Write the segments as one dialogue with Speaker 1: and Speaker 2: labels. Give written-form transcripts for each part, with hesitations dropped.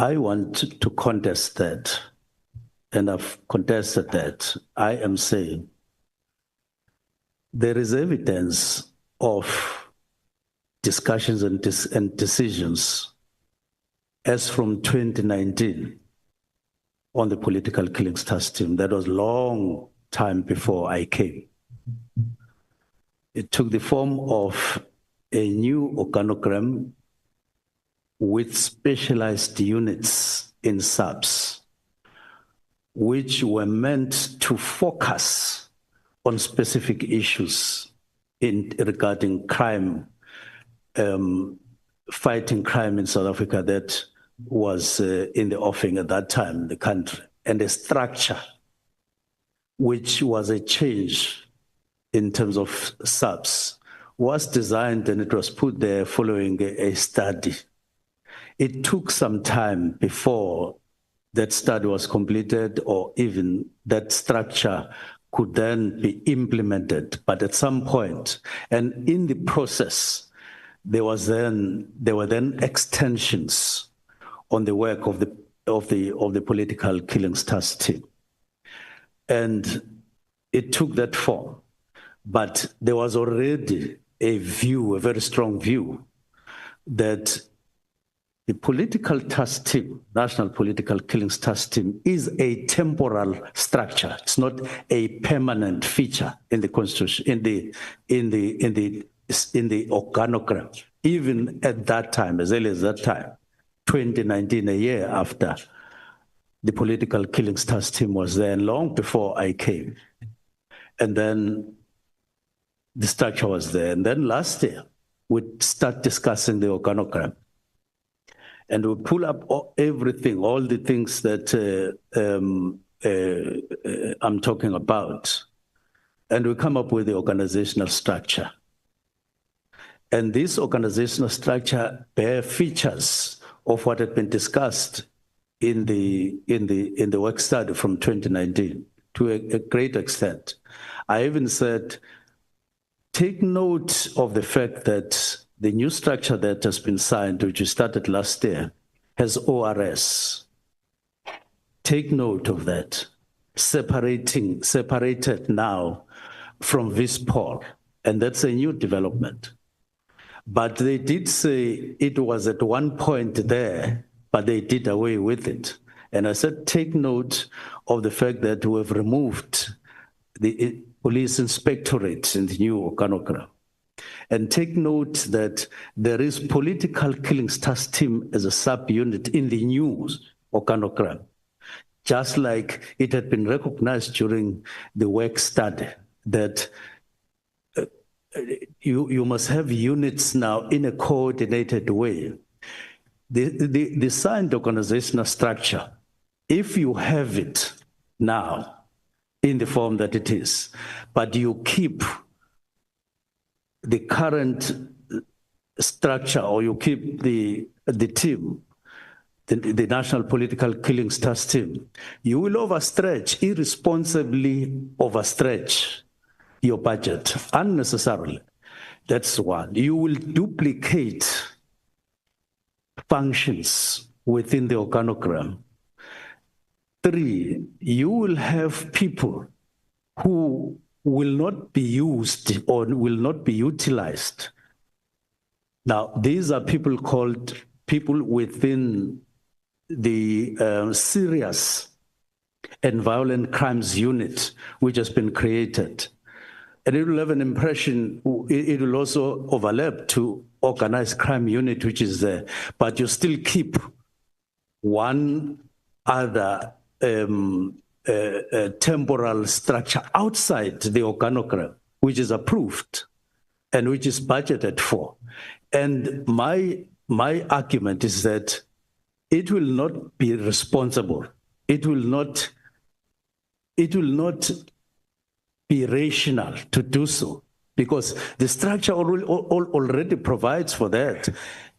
Speaker 1: I want to contest that, and I've contested that. I am saying there is evidence of discussions and decisions as from 2019 on the political killings task team. That was long time before I came. It took the form of a new organogram with specialized units in subs, which were meant to focus on specific issues regarding crime, fighting crime in South Africa that was in the offing at that time in the country, and a structure which was a change in terms of subs was designed, and it was put there following a study. It took some time before that study was completed or even that structure could then be implemented. But at some point, and in the process, there were then extensions on the work of the political killings task team. And it took that form. But there was already a view, a very strong view, that the political task team, National Political Killings Task Team, is a temporal structure. It's not a permanent feature in the constitution, in the organogram. Even at that time, as early as that time, 2019, a year after the political killings task team was there, and long before I came. And then the structure was there. And then last year, we'd start discussing the organogram. And we pull up everything, all the things that I'm talking about. And we come up with the organizational structure. And this organizational structure bears features of what had been discussed in the work study from 2019 to a great extent. I even said, take note of the fact that the new structure that has been signed, which we started last year, has ORS. Take note of that. Separated now from VISPOL, and that's a new development. But they did say it was at one point there, but they did away with it. And I said, take note of the fact that we've removed the police inspectorate in the new organogram. And take note that there is political killings task team as a subunit in the new organogram, just like it had been recognized during the work study that you must have units now in a coordinated way. The signed organizational structure, if you have it now in the form that it is, but you keep the current structure, or you keep the team, the National Political Killings Task Team, you will overstretch, irresponsibly overstretch your budget unnecessarily. That's one. You will duplicate functions within the organogram. 3, you will have people who will not be used or will not be utilized. Now, these are people called people within the serious and violent crimes unit, which has been created. And it will have an impression, it will also overlap to organized crime unit, which is there, but you still keep one other temporal structure outside the organogram, which is approved and which is budgeted for. And my argument is that it will not be responsible. It will not be rational to do so, because the structure already provides for that.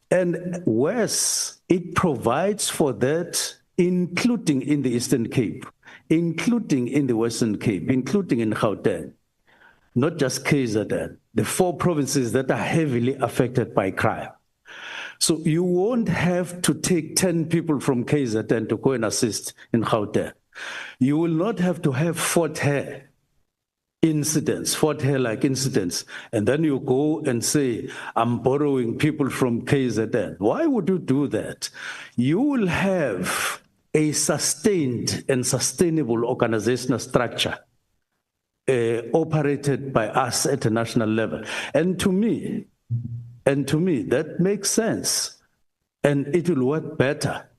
Speaker 1: And worse, it provides for that, including in the Eastern Cape, including in the Western Cape, including in Gauteng, not just KZN, the 4 provinces that are heavily affected by crime. So you won't have to take 10 people from KZN to go and assist in Gauteng. You will not have to have Fort Hare incidents, Fort Hare-like incidents, and then you go and say, I'm borrowing people from KZN. Why would you do that? You will have a sustained and sustainable organizational structure operated by us at a national level. And to me, that makes sense, and it will work better.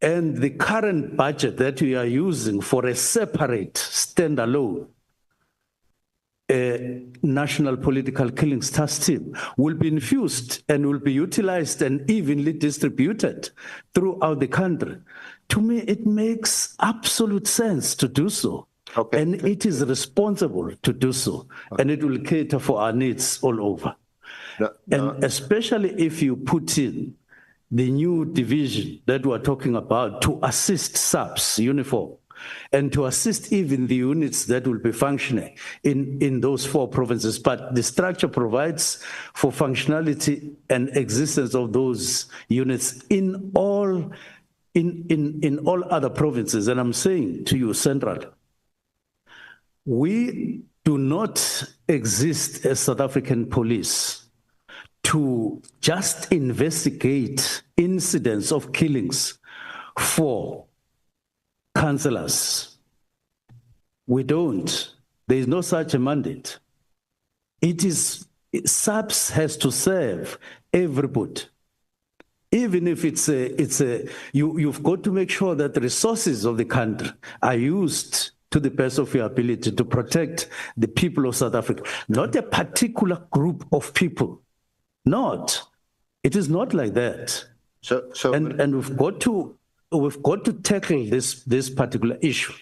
Speaker 1: And the current budget that we are using for a separate, standalone national political killings task team will be infused and will be utilized and evenly distributed throughout the country. To me, it makes absolute sense to do so.
Speaker 2: Okay.
Speaker 1: And it is responsible to do so. Okay. And it will cater for our needs all over. And especially if you put in the new division that we're talking about to assist SAPS uniform and to assist even the units that will be functioning in those 4 provinces. But the structure provides for functionality and existence of those units in all other provinces. And I'm saying to you, Central, we do not exist as South African police to just investigate incidents of killings for councillors. We don't. There is no such a mandate. SAPS has to serve everybody. Even if you've got to make sure that the resources of the country are used to the best of your ability to protect the people of South Africa, not a particular group of people. Not. It is not like that. And we've got to tackle this particular issue,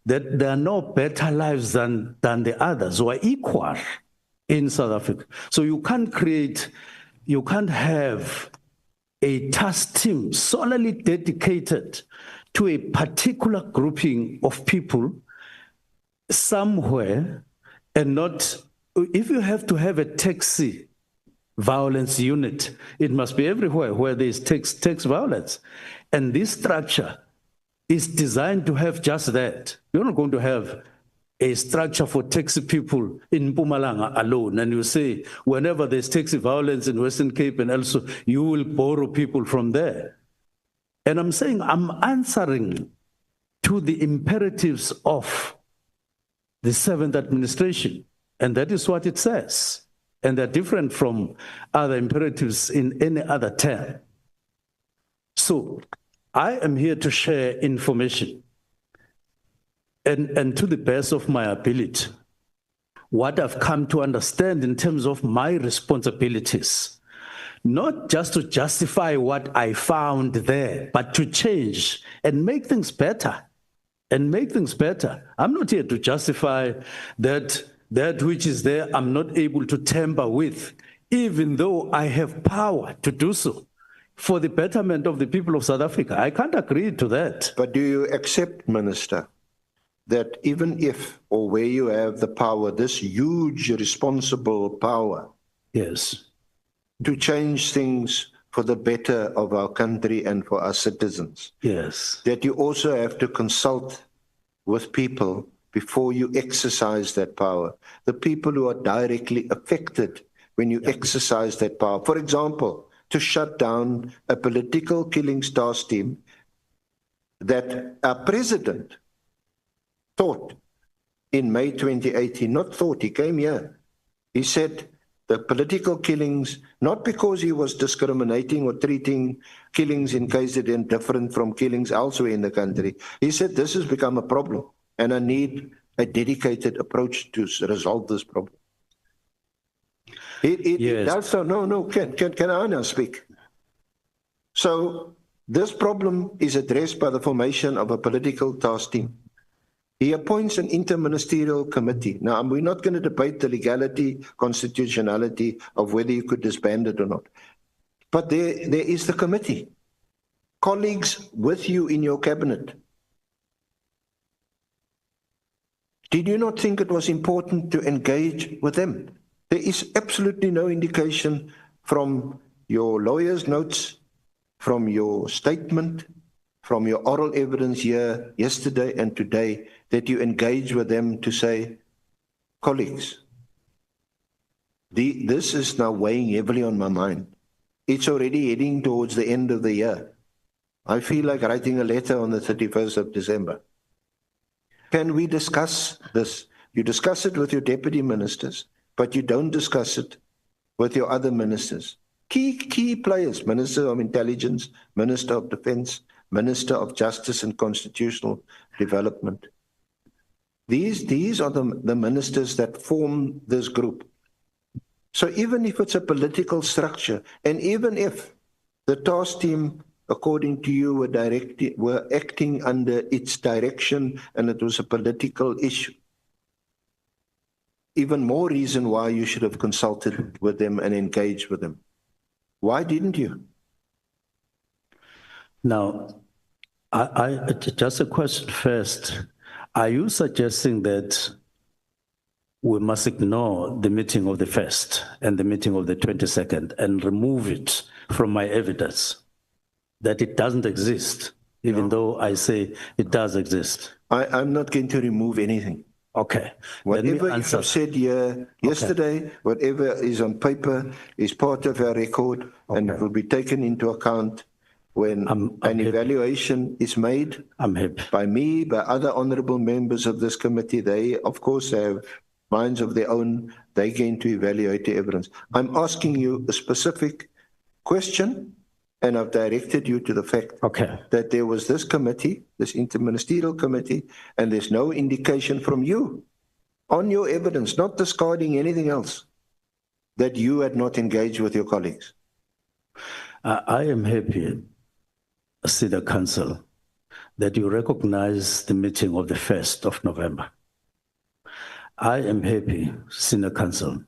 Speaker 1: that there are no better lives than the others who are equal in South Africa. So you can't have a task team solely dedicated to a particular grouping of people somewhere and not, if you have to have a taxi violence unit, it must be everywhere where there is tax violence. And this structure is designed to have just that. You're not going to have a structure for taxi people in Mpumalanga alone, and you say, whenever there's taxi violence in Western Cape and also, you will borrow people from there. And I'm saying I'm answering to the imperatives of the 7th administration, and that is what it says. And they're different from other imperatives in any other term. So I am here to share information and to the best of my ability, what I've come to understand in terms of my responsibilities, not just to justify what I found there, but to change and make things better. I'm not here to justify that which is there, I'm not able to tamper with, even though I have power to do so for the betterment of the people of South Africa. I can't agree to that.
Speaker 2: But do you accept, Minister, that even if, or where you have the power, this huge responsible power,
Speaker 1: yes,
Speaker 2: to change things for the better of our country and for our citizens,
Speaker 1: yes,
Speaker 2: that you also have to consult with people before you exercise that power, the people who are directly affected when you exercise that power? For example, to shut down a political killings task team that our president thought in May 2018, not thought, he came here. He said the political killings, not because he was discriminating or treating killings in KZN different from killings elsewhere in the country. He said this has become a problem and I need a dedicated approach to resolve this problem.
Speaker 1: Yes.
Speaker 2: Can I now speak? So this problem is addressed by the formation of a political task team. He appoints an interministerial committee. Now, we're not going to debate the legality, constitutionality of whether you could disband it or not. But there is the committee. Colleagues with you in your cabinet. Did you not think it was important to engage with them? There is absolutely no indication from your lawyer's notes, from your statement, from your oral evidence here yesterday and today, that you engage with them to say, colleagues, this is now weighing heavily on my mind. It's already heading towards the end of the year. I feel like writing a letter on the 31st of December. Can we discuss this? You discuss it with your deputy ministers, but you don't discuss it with your other ministers. Key players, Minister of Intelligence, Minister of Defense, Minister of Justice and Constitutional Development. These are the ministers that form this group. So even if it's a political structure, and even if the task team, according to you, were acting under its direction and it was a political issue, even more reason why you should have consulted with them and engaged with them. Why didn't you?
Speaker 1: Now, just a question first. Are you suggesting that we must ignore the meeting of the 1st and the meeting of the 22nd and remove it from my evidence, that it doesn't exist, even though I say it does exist?
Speaker 2: I'm not going to remove anything.
Speaker 1: Okay.
Speaker 2: Whatever you have said here yesterday, whatever is on paper is part of our record, and it will be taken into account when an evaluation is made by me, by other honorable members of this committee. They, of course, have minds of their own. They're going to evaluate the evidence. I'm asking you a specific question, and I've directed you to the fact that there was this committee, this interministerial committee, and there's no indication from you on your evidence, not discarding anything else, that you had not engaged with your colleagues.
Speaker 1: I am happy, Senior Counsel, that you recognize the meeting of the 1st of November. I am happy, Senior Counsel,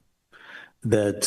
Speaker 1: that